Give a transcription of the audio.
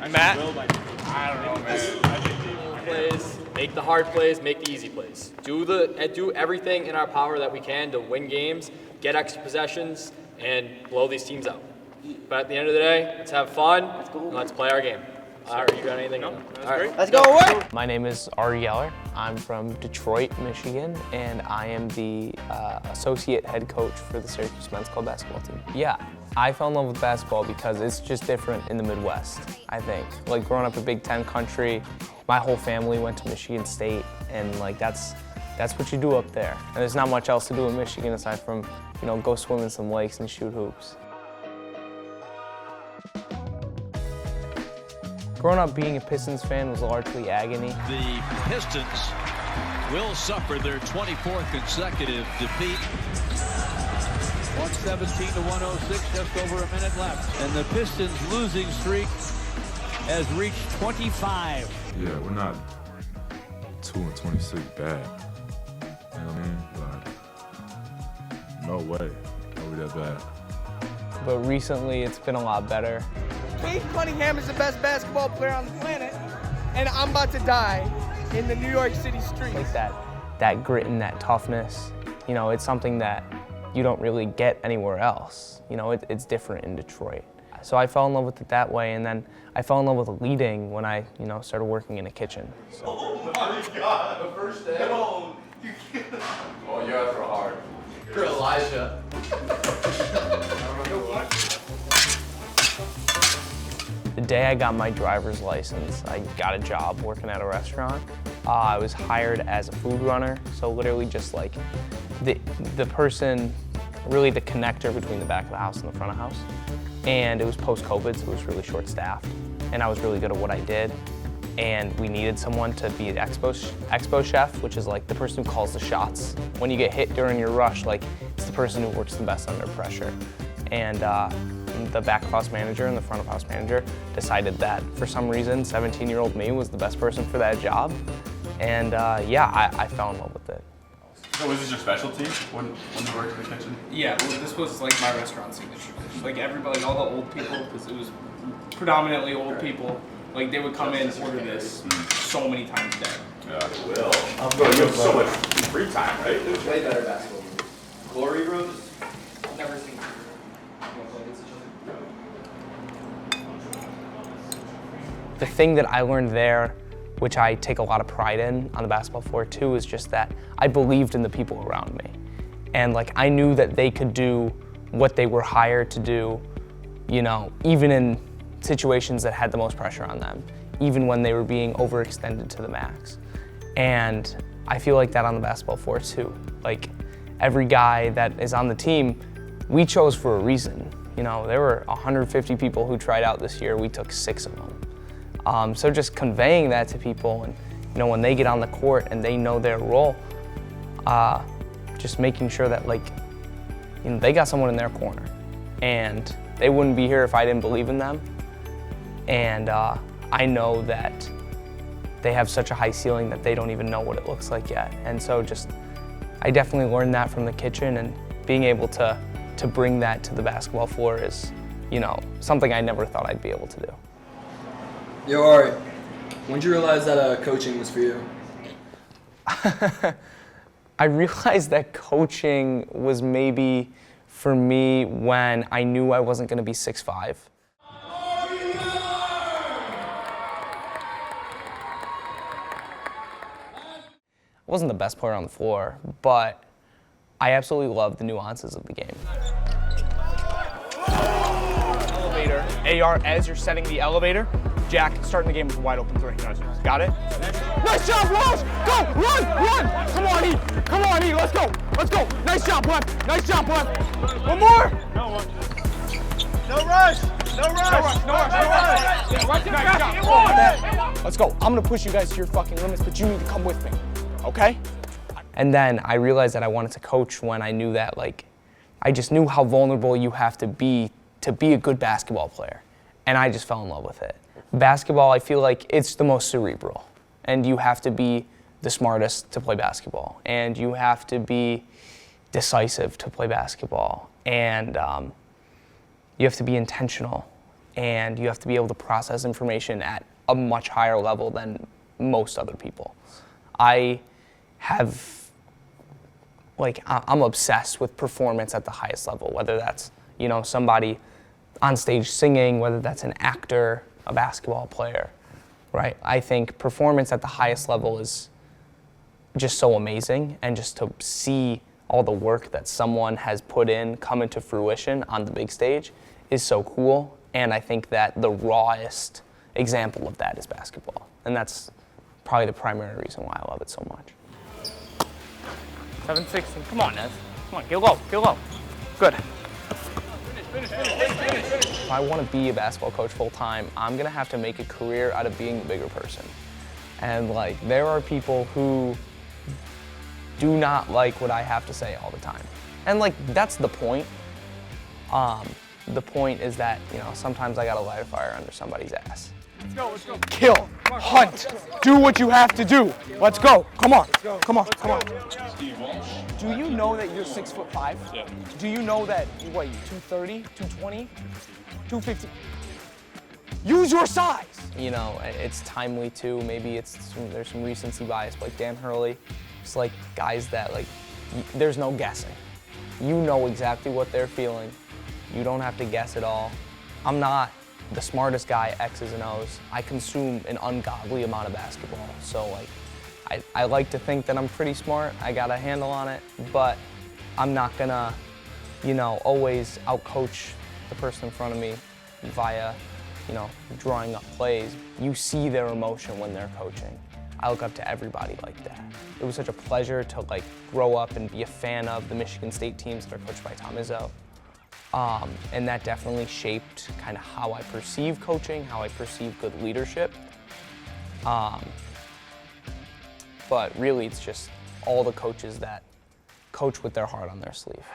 And Matt? I don't know, man. Plays, make the hard plays, make the easy plays. Do everything in our power that we can to win games, get extra possessions, and blow these teams out. But at the end of the day, let's have fun and let's play our game. Ari, you got anything? No, All that's great. Let's go work! My name is Ari Geller. I'm from Detroit, Michigan, and I am the associate head coach for the Syracuse men's club basketball team. Yeah, I fell in love with basketball because it's just different in the Midwest, I think. Like growing up a Big Ten country, my whole family went to Michigan State, and like that's what you do up there. And there's not much else to do in Michigan aside from, you know, go swim in some lakes and shoot hoops. Growing up being a Pistons fan was largely agony. The Pistons will suffer their 24th consecutive defeat. 117 to 106, just over a minute left. And the Pistons' losing streak has reached 25. Yeah, we're not 2-26 bad. You know what I mean? Like, no way are we that bad. But recently it's been a lot better. Cade Cunningham is the best basketball player on the planet, and I'm about to die in the New York City streets. Like that grit and that toughness, you know, it's something that you don't really get anywhere else. You know, it's different in Detroit. So I fell in love with it that way, and then I fell in love with leading when I, you know, started working in a kitchen. So. Oh my God, the first day. Oh, you guys are hard. You're Elijah. The day I got my driver's license, I got a job working at a restaurant. I was hired as a food runner, so literally just like the person, really the connector between the back of the house and the front of the house. And it was post-COVID, so it was really short-staffed. And I was really good at what I did. And we needed someone to be the expo chef, which is like the person who calls the shots. When you get hit during your rush, like it's the person who works the best under pressure. And the back of house manager and the front of house manager decided that for some reason 17-year-old me was the best person for that job. And yeah, I fell in love with it. So was this your specialty when you worked in the kitchen? Yeah, well, this was like my restaurant signature. Like everybody, all the old people, because it was predominantly old people, like they would come in and order this so many times a day. Yeah, well, you have so much free time, right? Way better basketball. Glory Rose? I've never seen it. The thing that I learned there, which I take a lot of pride in on the basketball floor too, is just that I believed in the people around me. And like I knew that they could do what they were hired to do, you know, even in situations that had the most pressure on them, even when they were being overextended to the max. And I feel like that on the basketball floor too. Like every guy that is on the team, we chose for a reason. You know, there were 150 people who tried out this year, we took 6 of them. So just conveying that to people, and you know, when they get on the court and they know their role, just making sure that like, you know, they got someone in their corner, and they wouldn't be here if I didn't believe in them. And I know that they have such a high ceiling that they don't even know what it looks like yet. And so I definitely learned that from the kitchen, and being able to bring that to the basketball floor is, you know, something I never thought I'd be able to do. Yo, Ari, when did you realize that coaching was for you? I realized that coaching was maybe for me when I knew I wasn't going to be 6'5". I wasn't the best player on the floor, but I absolutely loved the nuances of the game. Elevator. AR, as you're setting the elevator, Jack, starting the game with a wide open three. Got it? Nice job, Ross! Go! Run! Come on, E! Come on, E! Let's go! Let's go! Nice job, Webb! Nice job, Webb! One more! No rush! No rush! Yeah, right there, nice job. Let's go. I'm gonna push you guys to your fucking limits, but you need to come with me. Okay? And then I realized that I wanted to coach when I knew that, like, I just knew how vulnerable you have to be a good basketball player. And I just fell in love with it. Basketball, I feel like it's the most cerebral. And you have to be the smartest to play basketball. And you have to be decisive to play basketball. And you have to be intentional. and you have to be able to process information at a much higher level than most other people. I'm obsessed with performance at the highest level, whether that's, somebody on stage singing, whether that's an actor, a basketball player, right? I think performance at the highest level is just so amazing, and just to see all the work that someone has put in come into fruition on the big stage is so cool. And I think that the rawest example of that is basketball. And that's probably the primary reason why I love it so much. 7-16. Come on, Nez. Come on, get low, get low. Good. Finish. If I want to be a basketball coach full time, I'm going to have to make a career out of being the bigger person. And there are people who do not like what I have to say all the time. And that's the point. The point is that, sometimes I gotta light a fire under somebody's ass. Let's go. Kill, hunt, do what you have to do. Let's go. Come on. Do you know that you're 6'5"? Yeah. Do you know that, you 230, 220, 250? Use your size. It's timely too. Maybe there's some recency bias, but Dan Hurley, it's guys that there's no guessing. You know exactly what they're feeling. You don't have to guess at all. I'm not the smartest guy at X's and O's. I consume an ungodly amount of basketball. So I like to think that I'm pretty smart. I got a handle on it, but I'm not gonna, always outcoach the person in front of me via, drawing up plays. You see their emotion when they're coaching. I look up to everybody like that. It was such a pleasure to grow up and be a fan of the Michigan State teams that are coached by Tom Izzo. And that definitely shaped kind of how I perceive coaching, how I perceive good leadership. But really, it's just all the coaches that coach with their heart on their sleeve.